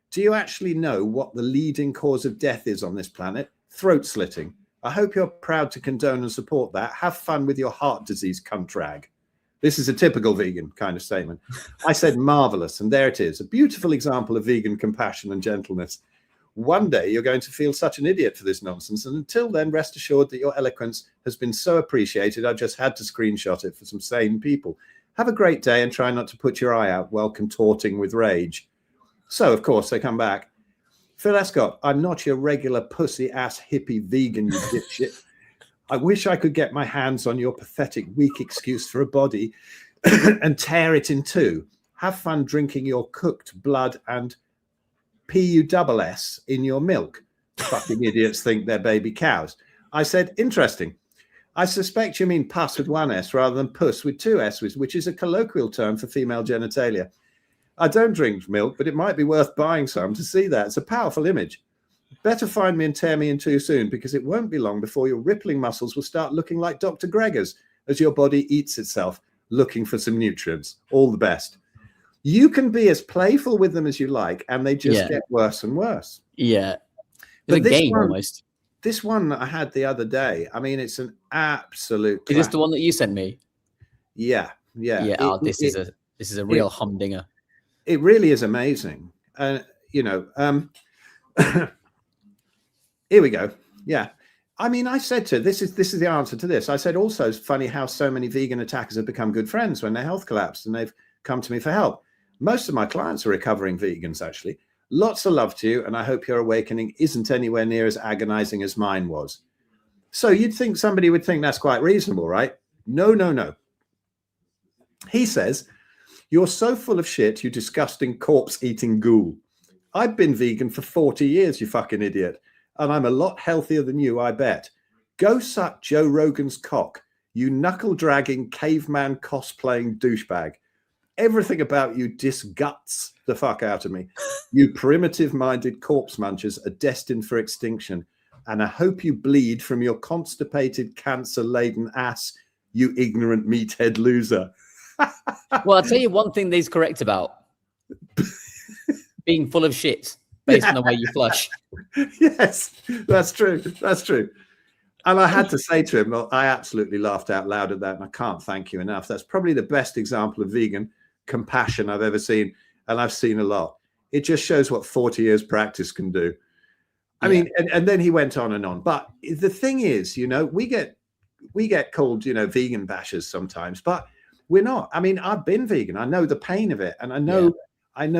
Do you actually know what the leading cause of death is on this planet? Throat slitting. I hope you're proud to condone and support that. Have fun with your heart disease, cunt rag. This is a typical vegan kind of statement. I said marvelous, and there it is. A beautiful example of vegan compassion and gentleness. One day you're going to feel such an idiot for this nonsense, and until then, rest assured that your eloquence has been so appreciated, I just had to screenshot it for some sane people. Have a great day and try not to put your eye out while contorting with rage. So, of course, they come back. Phil Escott, I'm not your regular pussy-ass hippie vegan, you dipshit. I wish I could get my hands on your pathetic, weak excuse for a body and tear it in two. Have fun drinking your cooked blood and PUSS in your milk. Fucking idiots think they're baby cows. I said, interesting. I suspect you mean pus with one S rather than puss with two S's, which is a colloquial term for female genitalia. I don't drink milk, but it might be worth buying some to see that. It's a powerful image. Better find me and tear me in too soon, because it won't be long before your rippling muscles will start looking like Dr. Gregor's as your body eats itself, looking for some nutrients. All the best. You can be as playful with them as you like, and they just get worse and worse. Yeah. It's a game almost. This one that I had the other day, I mean, it's an absolute Is this the one that you sent me? Yeah. This is a real humdinger. It really is amazing. You know, here we go. Yeah. I mean, I said to her, this is the answer to this. I said, also, it's funny how so many vegan attackers have become good friends when their health collapsed and they've come to me for help. Most of my clients are recovering vegans, actually. Lots of love to you, and I hope your awakening isn't anywhere near as agonizing as mine was. So you'd think somebody would think that's quite reasonable, right? No. He says, you're so full of shit, you disgusting corpse-eating ghoul. I've been vegan for 40 years, you fucking idiot, and I'm a lot healthier than you, I bet. Go suck Joe Rogan's cock, you knuckle-dragging, caveman cosplaying douchebag. Everything about you disgusts the fuck out of me. You primitive-minded corpse munchers are destined for extinction, and I hope you bleed from your constipated, cancer-laden ass, you ignorant meathead loser. Well, I'll tell you one thing that he's correct about. Being full of shit based on the way you flush. Yes, that's true. That's true. And I had to say to him, well, I absolutely laughed out loud at that, and I can't thank you enough. That's probably the best example of vegan compassion I've ever seen, and I've seen a lot. It just shows what 40 years practice can do. I mean, and then he went on and on. But the thing is, you know, we get called, you know, vegan bashers sometimes, but we're not. I mean, I've been vegan. I know the pain of it, and I know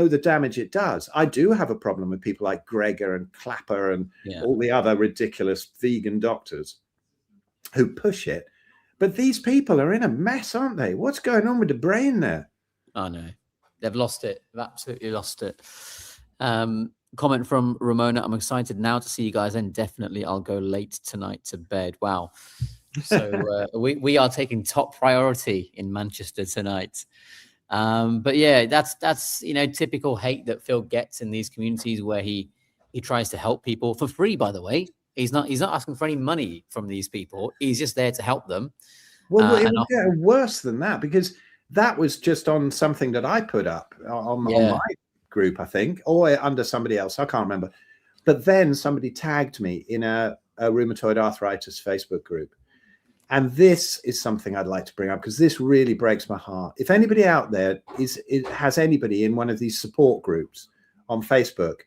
the damage it does. I do have a problem with people like Gregor and Clapper and all the other ridiculous vegan doctors who push it. But these people are in a mess, aren't they? What's going on with the brain there? Oh, no. They've lost it. They've absolutely lost it. Comment from Ramona. I'm excited now to see you guys, and definitely I'll go late tonight to bed. Wow. So we are taking top priority in Manchester tonight. But yeah, that's you know, typical hate that Phil gets in these communities where he tries to help people for free, by the way. He's not asking for any money from these people. He's just there to help them. Well, it would get worse than that, because that was just on something that I put up on my group, I think, or under somebody else. I can't remember. But then somebody tagged me in a rheumatoid arthritis Facebook group. And this is something I'd like to bring up because this really breaks my heart. If anybody out there has anybody in one of these support groups on Facebook,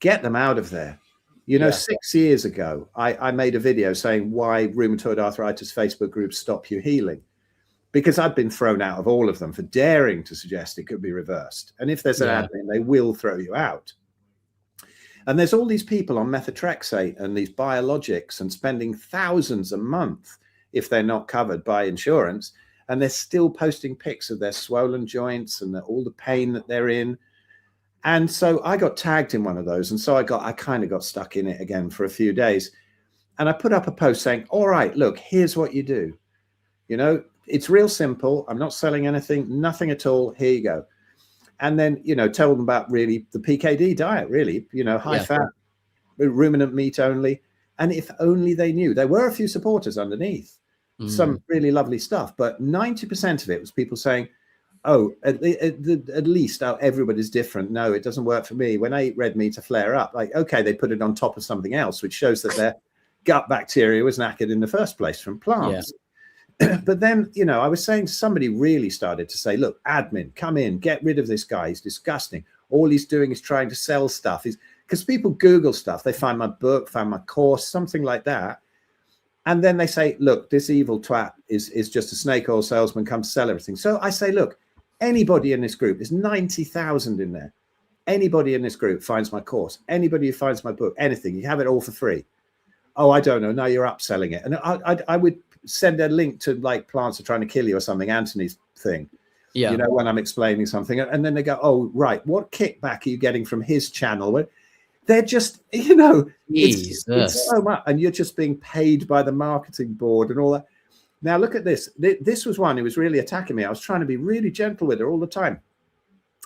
get them out of there. You know, 6 years ago, I made a video saying why rheumatoid arthritis Facebook groups stop you healing, because I'd been thrown out of all of them for daring to suggest it could be reversed. And if there's an admin, they will throw you out. And there's all these people on methotrexate and these biologics and spending thousands a month if they're not covered by insurance. And they're still posting pics of their swollen joints and all the pain that they're in. And so I got tagged in one of those. And so I kind of got stuck in it again for a few days. And I put up a post saying, all right, look, here's what you do. You know, it's real simple. I'm not selling anything, nothing at all. Here you go. And then, you know, tell them about really the PKD diet, really, you know, high fat, ruminant meat only. And if only they knew. There were a few supporters underneath, some really lovely stuff. But 90% of it was people saying, oh, at least everybody's different. No, it doesn't work for me. When I eat red meat, I flare up. Like, okay, they put it on top of something else, which shows that their gut bacteria was knackered in the first place from plants. But then, you know, I was saying somebody really started to say, look, admin, come in, get rid of this guy. He's disgusting. All he's doing is trying to sell stuff. Because people Google stuff. They find my book, find my course, something like that. And then they say, look, this evil twat is just a snake oil salesman, come to sell everything. So I say, look, anybody in this group, there's 90,000 in there. Anybody in this group finds my course. Anybody who finds my book, anything, you have it all for free. Oh, I don't know. Now you're upselling it. And I would send a link to like plants are trying to kill you or something, Anthony's thing, you know, when I'm explaining something. And then they go, oh, right. What kickback are you getting from his channel? They're just, you know, it's so much. And you're just being paid by the marketing board and all that. Now, look at this. This was one who was really attacking me. I was trying to be really gentle with her all the time.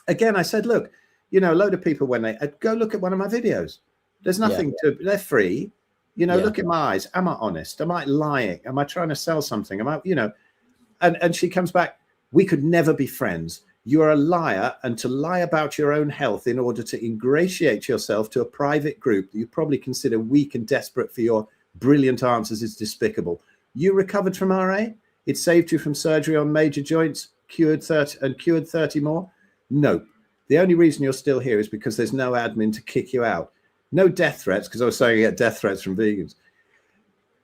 Again, I said, look, you know, a load of people, when they go look at one of my videos, there's nothing they're free. You know, look at my eyes. Am I honest? Am I lying? Am I trying to sell something? Am I, you know, and she comes back, we could never be friends. You're a liar, and to lie about your own health in order to ingratiate yourself to a private group that you probably consider weak and desperate for your brilliant answers is despicable. You recovered from RA? It saved you from surgery on major joints, cured 30 more? Nope. The only reason you're still here is because there's no admin to kick you out. No death threats, because I was saying I get death threats from vegans.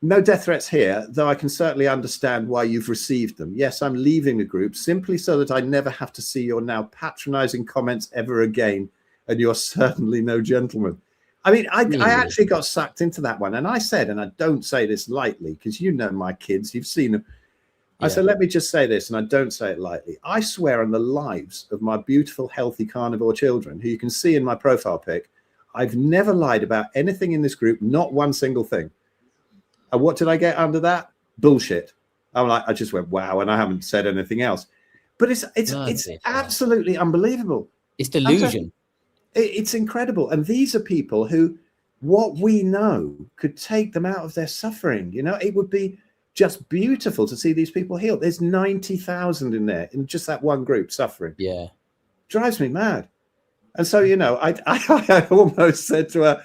No death threats here, though I can certainly understand why you've received them. Yes, I'm leaving the group simply so that I never have to see your now patronizing comments ever again, and you're certainly no gentleman. I mean, I actually got sucked into that one, and I said, and I don't say this lightly, because you know my kids, you've seen them. I said, let me just say this, and I don't say it lightly. I swear on the lives of my beautiful, healthy carnivore children, who you can see in my profile pic, I've never lied about anything in this group, not one single thing. And what did I get under that? Bullshit. I'm like, I just went, wow, and I haven't said anything else. But it's absolutely unbelievable. It's delusion. It's incredible. And these are people who, what we know could take them out of their suffering. You know, it would be just beautiful to see these people healed. There's 90,000 in there in just that one group suffering. Yeah. Drives me mad. And so, you know, I almost said to her,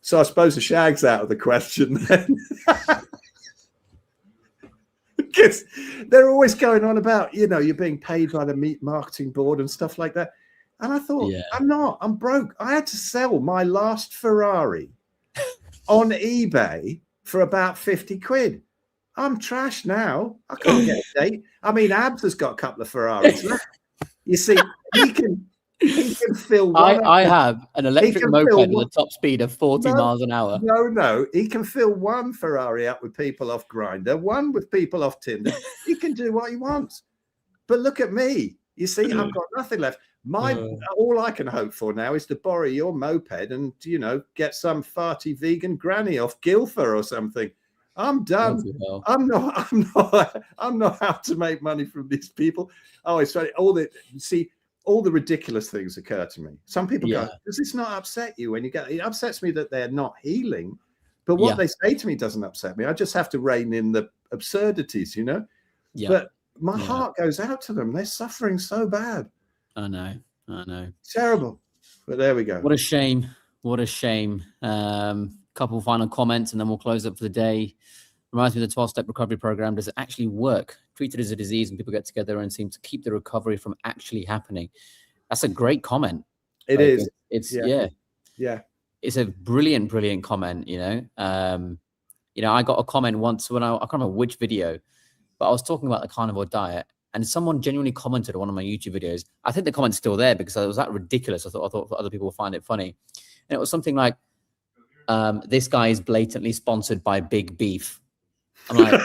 so I suppose the shag's out of the question then. Because they're always going on about, you know, you're being paid by the meat marketing board and stuff like that. And I thought, I'm broke. I had to sell my last Ferrari on eBay for about 50 quid. I'm trash now. I can't get a date. I mean, Abs has got a couple of Ferraris. You see, he can fill one. I have an electric moped with a top speed of 40 miles an hour. No. He can fill one Ferrari up with people off Grindr, one with people off Tinder. He can do what he wants. But look at me. You see, I've got nothing left. All I can hope for now is to borrow your moped and, you know, get some farty vegan granny off Guildford or something. I'm done. I'm not out to make money from these people. Oh, it's funny. All the ridiculous things occur to me. Some people go, does this not upset you when you get it? Upsets me that they're not healing, but what they say to me doesn't upset me. I just have to rein in the absurdities, you know? Yeah. But my heart goes out to them. They're suffering so bad. I know. It's terrible. But there we go. What a shame. Couple final comments and then we'll close up for the day. Reminds me of the 12-step recovery program. Does it actually work? Treated as a disease and people get together and seem to keep the recovery from actually happening. That's a great comment. It like, is. It's yeah. It's a brilliant comment. I got a comment once when I can't remember which video, but I was talking about the carnivore diet, and someone genuinely commented on one of my YouTube videos. I think the comment's still there because it was that ridiculous. I thought other people would find it funny, and it was something like, "This guy is blatantly sponsored by Big Beef." I'm like,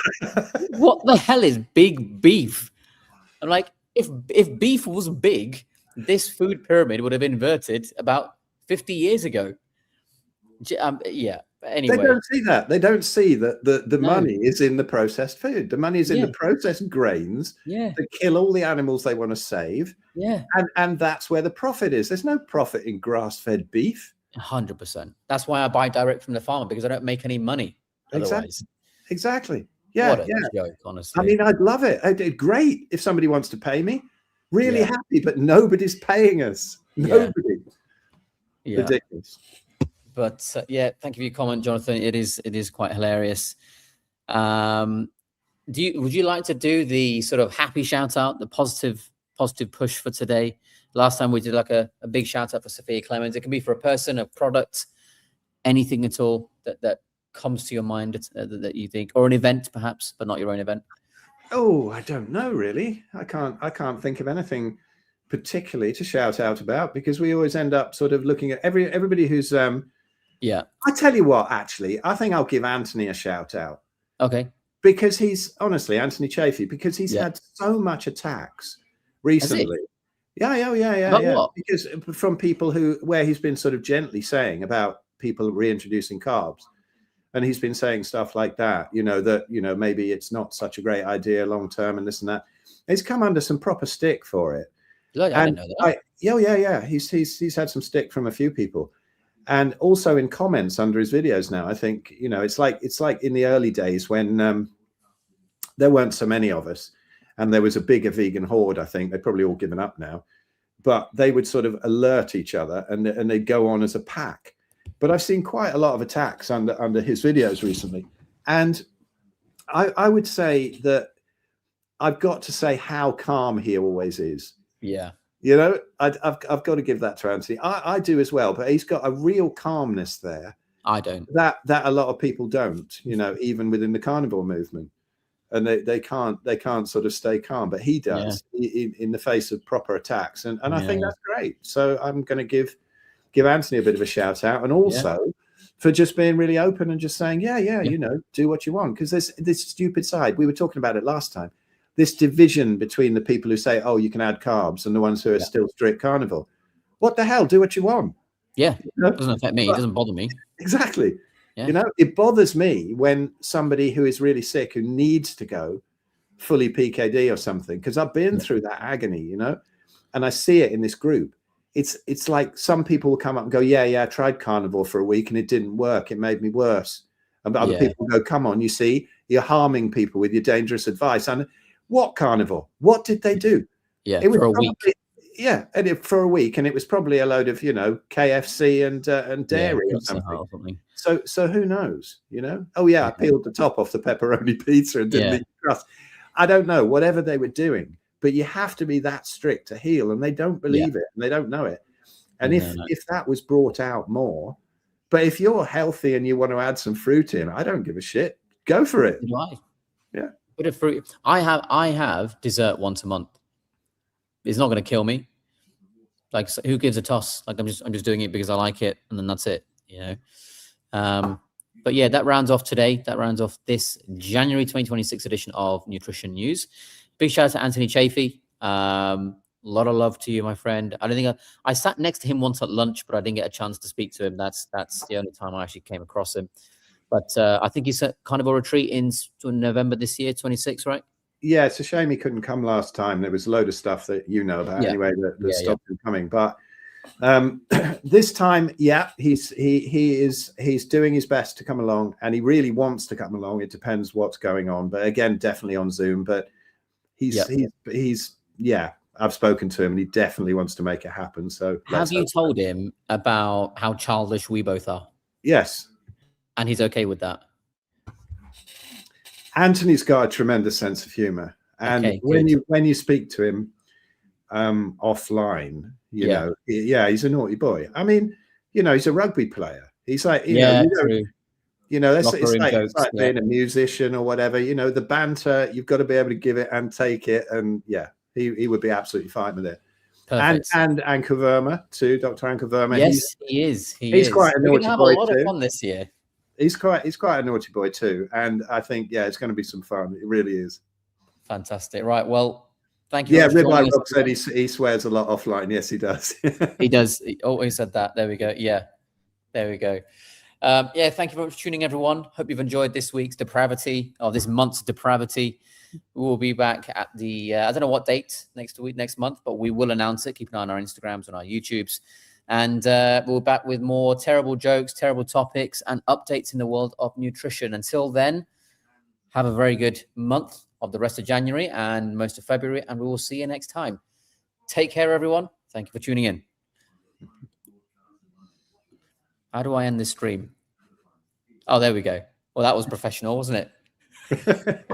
what the hell is Big Beef? I'm like, if beef was big, this food pyramid would have inverted about 50 years ago. Yeah. Anyway, they don't see that. They don't see that the money is in the processed food. The money is in the processed grains that kill all the animals they want to save. Yeah. And that's where the profit is. There's no profit in grass-fed beef. 100%. That's why I buy direct from the farmer, because I don't make any money otherwise. Exactly. Yeah. What a joke, honestly. I mean, I'd love it. Great if somebody wants to pay me. Really happy, but nobody's paying us. Nobody. Yeah. Ridiculous. But thank you for your comment, Jonathan. It is quite hilarious. Would you like to do the sort of happy shout out, the positive push for today? Last time we did like a big shout out for Sophia Clemens. It can be for a person, a product, anything at all that comes to your mind that you think, or an event perhaps, but not your own event. Oh, I don't know really. I can't think of anything particularly to shout out about, because we always end up sort of looking at everybody who's I tell you what, actually, I think I'll give Anthony a shout out. Okay. Because he's Anthony Chafee, because he's had so much attacks recently. Yeah. What? Because from people where he's been sort of gently saying about people reintroducing carbs. And he's been saying stuff like that, that maybe it's not such a great idea long term and this and that. He's come under some proper stick for it. I didn't know that. Yeah. He's had some stick from a few people. And also in comments under his videos now, I think, it's like in the early days when there weren't so many of us and there was a bigger vegan horde. I think they've probably all given up now, but they would sort of alert each other and they'd go on as a pack. But I've seen quite a lot of attacks under his videos recently. And I would say that I've got to say how calm he always is. Yeah. I've got to give that to Anthony. I do as well, but he's got a real calmness there. I don't. That a lot of people don't, even within the carnivore movement. And they can't sort of stay calm, but he does in the face of proper attacks. And I think that's great. So I'm going to give Anthony a bit of a shout out, and also for just being really open and just saying, do what you want. Because there's this stupid side. We were talking about it last time. This division between the people who say, oh, you can add carbs, and the ones who are still strict carnivore. What the hell? Do what you want. Yeah. It doesn't affect me. It doesn't bother me. Exactly. Yeah. It bothers me when somebody who is really sick, who needs to go fully PKD or something, because I've been through that agony, and I see it in this group. It's like some people will come up and go, I tried carnivore for a week and it didn't work. It made me worse. And other people go, come on, you see, you're harming people with your dangerous advice. And what carnivore? What did they do? Yeah, it was for a week. Yeah, for a week, and it was probably a load of KFC and dairy or something. So who knows? I peeled the top off the pepperoni pizza and didn't eat the crust. I don't know. Whatever they were doing, but you have to be that strict to heal, and they don't believe it and they don't know it. And if that was brought out more, but if you're healthy and you want to add some fruit in, I don't give a shit. Go for it. Yeah. Bit of fruit. I have dessert once a month. It's not going to kill me. Like, who gives a toss? Like, I'm just doing it because I like it, and then that's it. But yeah, that rounds off today. That rounds off this January 2026 edition of Nutrition News. Big shout out to Anthony Chafee. A lot of love to you, my friend. I don't think I sat next to him once at lunch, but I didn't get a chance to speak to him. That's the only time I actually came across him. But I think he's at Carnivore Retreat in November this year, 26, right? Yeah, it's a shame he couldn't come last time. There was a load of stuff that you know about anyway that stopped him coming. But this time, he's doing his best to come along, and he really wants to come along. It depends what's going on, but again, definitely on Zoom. But he's I've spoken to him, and he definitely wants to make it happen. So have you told him about how childish we both are? Yes. And he's okay with that? Anthony's got a tremendous sense of humor, and Okay, when you speak to him offline, you know, he's a naughty boy. I mean, you know, he's a rugby player. He's like, you know, true. You know, it's Jokes, like being a musician or whatever. You know, the banter, you've got to be able to give it and take it. And yeah, he would be absolutely fine with it. Perfect. And Ankur Verma too, Dr. Ankur Verma. Yes, he is. He's quite a naughty boy too. We're going to have a lot of fun this year. He's quite a naughty boy too. And I think, yeah, it's going to be some fun. It really is. Fantastic. Right. Well, thank you. Yeah, Ribeye Rob said he swears a lot offline. Yes, he does. He does. He always said that. There we go. Yeah, there we go. Yeah, thank you very much for tuning, everyone. Hope you've enjoyed this week's depravity, or this month's depravity. We will be back at the, I don't know what date next month, but we will announce it. Keep an eye on our Instagrams and our YouTubes. And we'll be back with more terrible jokes, terrible topics, and updates in the world of nutrition. Until then, have a very good month of the rest of January and most of February, and we will see you next time. Take care, everyone. Thank you for tuning in. How do I end this stream? Oh, there we go. Well, that was professional, wasn't it?